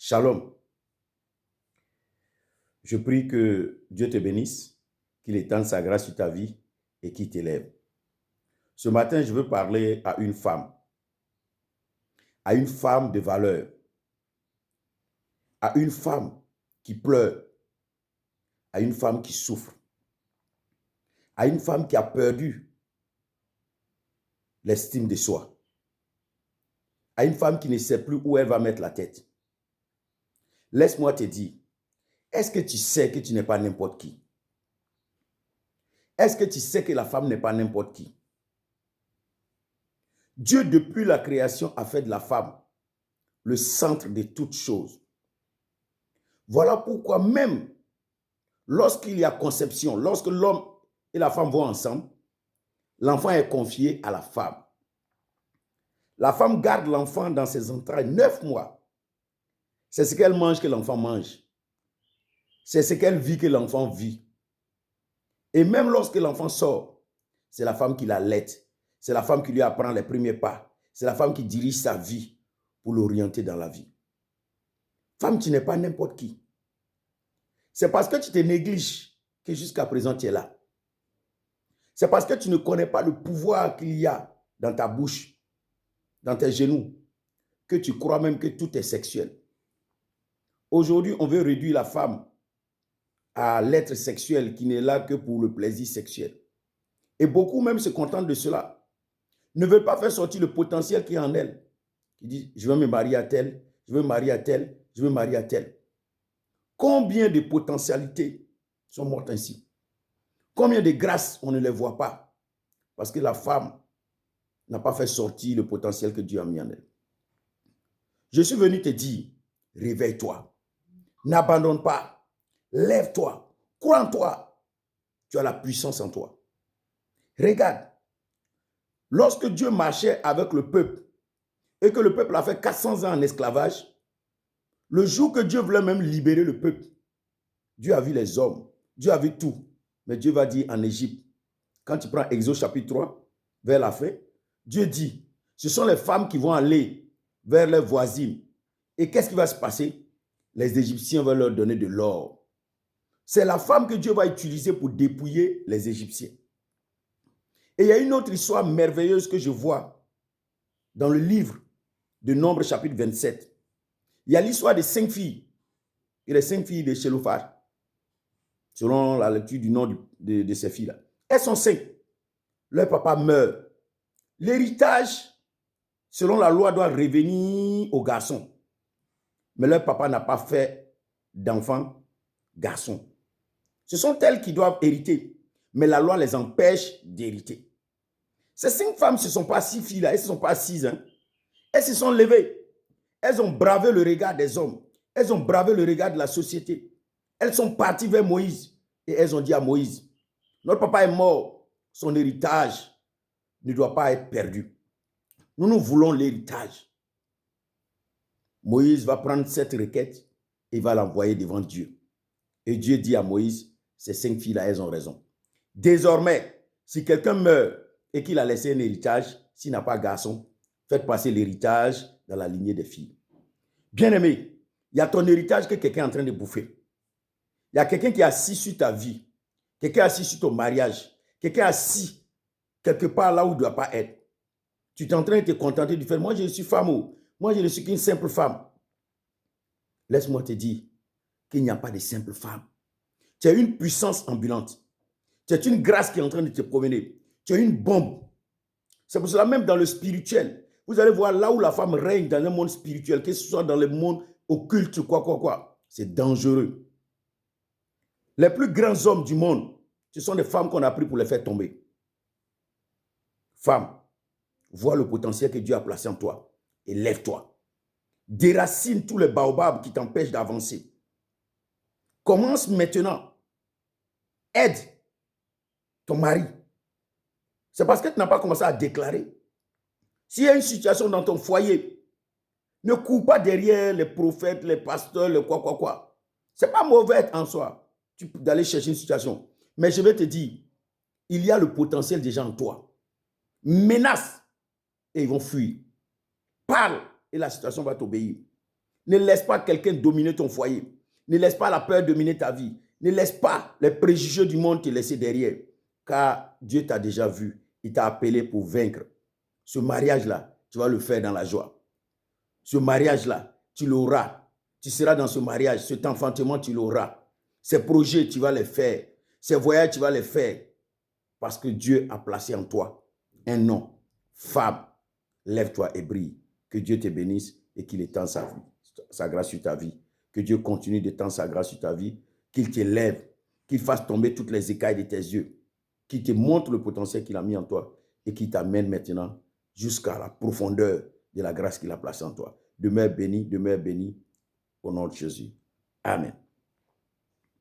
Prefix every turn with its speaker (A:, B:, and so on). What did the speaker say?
A: Shalom. Je prie que Dieu te bénisse, qu'il étende sa grâce sur ta vie et qu'il t'élève. Ce matin, je veux parler à une femme de valeur, à une femme qui pleure, à une femme qui souffre, à une femme qui a perdu l'estime de soi, à une femme qui ne sait plus où elle va mettre la tête. Laisse-moi te dire, est-ce que tu sais que tu n'es pas n'importe qui? Est-ce que tu sais que la femme n'est pas n'importe qui? Dieu, depuis la création, a fait de la femme le centre de toutes choses. Voilà pourquoi même lorsqu'il y a conception, lorsque l'homme et la femme vont ensemble, l'enfant est confié à la femme. La femme garde l'enfant dans ses entrailles 9 mois. C'est ce qu'elle mange que l'enfant mange. C'est ce qu'elle vit que l'enfant vit. Et même lorsque l'enfant sort, c'est la femme qui l'allaite. C'est la femme qui lui apprend les premiers pas. C'est la femme qui dirige sa vie pour l'orienter dans la vie. Femme, tu n'es pas n'importe qui. C'est parce que tu te négliges que jusqu'à présent tu es là. C'est parce que tu ne connais pas le pouvoir qu'il y a dans ta bouche, dans tes genoux, que tu crois même que tout est sexuel. Aujourd'hui, on veut réduire la femme à l'être sexuel qui n'est là que pour le plaisir sexuel. Et beaucoup même se contentent de cela. Ne veulent pas faire sortir le potentiel qui est en elle. Qui dit, je veux me marier à tel, je veux me marier à tel, je veux me marier à tel. Combien de potentialités sont mortes ainsi? Combien de grâces on ne les voit pas? Parce que la femme n'a pas fait sortir le potentiel que Dieu a mis en elle. Je suis venu te dire, réveille-toi. N'abandonne pas. Lève-toi. Crois en toi. Tu as la puissance en toi. Regarde. Lorsque Dieu marchait avec le peuple et que le peuple a fait 400 ans en esclavage, le jour que Dieu voulait même libérer le peuple, Dieu a vu les hommes. Dieu a vu tout. Mais Dieu va dire en Égypte, quand tu prends Exode chapitre 3, vers la fin, Dieu dit, ce sont les femmes qui vont aller vers leurs voisines. Et qu'est-ce qui va se passer? Les Égyptiens vont leur donner de l'or. C'est la femme que Dieu va utiliser pour dépouiller les Égyptiens. Et il y a une autre histoire merveilleuse que je vois dans le livre de Nombre chapitre 27. Il y a l'histoire de 5 filles. Et les 5 filles de Shelophar, selon la lecture du nom de ces filles-là. Elles sont 5. Leur papa meurt. L'héritage, selon la loi, doit revenir aux garçons. Mais leur papa n'a pas fait d'enfants garçons. Ce sont elles qui doivent hériter. Mais la loi les empêche d'hériter. Ces 5 femmes, ce ne sont pas 6 filles-là. Elles ne sont pas 6. Elles se sont levées. Elles ont bravé le regard des hommes. Elles ont bravé le regard de la société. Elles sont parties vers Moïse. Et elles ont dit à Moïse, notre papa est mort. Son héritage ne doit pas être perdu. Nous voulons l'héritage. Moïse va prendre cette requête et va l'envoyer devant Dieu. Et Dieu dit à Moïse, ces 5 filles-là, elles ont raison. Désormais, si quelqu'un meurt et qu'il a laissé un héritage, s'il n'a pas de garçon, faites passer l'héritage dans la lignée des filles. Bien-aimé, il y a ton héritage que quelqu'un est en train de bouffer. Il y a quelqu'un qui est assis sur ta vie. Quelqu'un est assis sur ton mariage. Quelqu'un est assis quelque part là où il ne doit pas être. Tu es en train de te contenter du fait, moi je suis femme ou moi je ne suis qu'une simple femme. Laisse-moi te dire qu'il n'y a pas de simple femme. Tu as une puissance ambulante. Tu as une grâce qui est en train de te promener. Tu as une bombe. C'est pour cela même dans le spirituel, vous allez voir là où la femme règne dans le monde spirituel, que ce soit dans le monde occulte, quoi. C'est dangereux. Les plus grands hommes du monde, ce sont des femmes qu'on a pris pour les faire tomber. Femme, vois le potentiel que Dieu a placé en toi et lève-toi. Déracine tous les baobabs qui t'empêchent d'avancer. Commence maintenant. Aide ton mari. C'est parce que tu n'as pas commencé à déclarer. S'il y a une situation dans ton foyer, ne cours pas derrière les prophètes, les pasteurs, les quoi. Ce n'est pas mauvais en soi d'aller chercher une situation. Mais je vais te dire, il y a le potentiel déjà en toi. Menace et ils vont fuir. Parle et la situation va t'obéir. Ne laisse pas quelqu'un dominer ton foyer. Ne laisse pas la peur dominer ta vie. Ne laisse pas les préjugés du monde te laisser derrière. Car Dieu t'a déjà vu. Il t'a appelé pour vaincre. Ce mariage-là, tu vas le faire dans la joie. Ce mariage-là, tu l'auras. Tu seras dans ce mariage. Cet enfantement, tu l'auras. Ces projets, tu vas les faire. Ces voyages, tu vas les faire. Parce que Dieu a placé en toi un nom. Femme, lève-toi et brille. Que Dieu te bénisse et qu'il étende sa grâce sur ta vie. Que Dieu continue d'étendre sa grâce sur ta vie. Qu'il t'élève, qu'il fasse tomber toutes les écailles de tes yeux. Qu'il te montre le potentiel qu'il a mis en toi et qu'il t'amène maintenant jusqu'à la profondeur de la grâce qu'il a placée en toi. Demeure béni au nom de Jésus. Amen.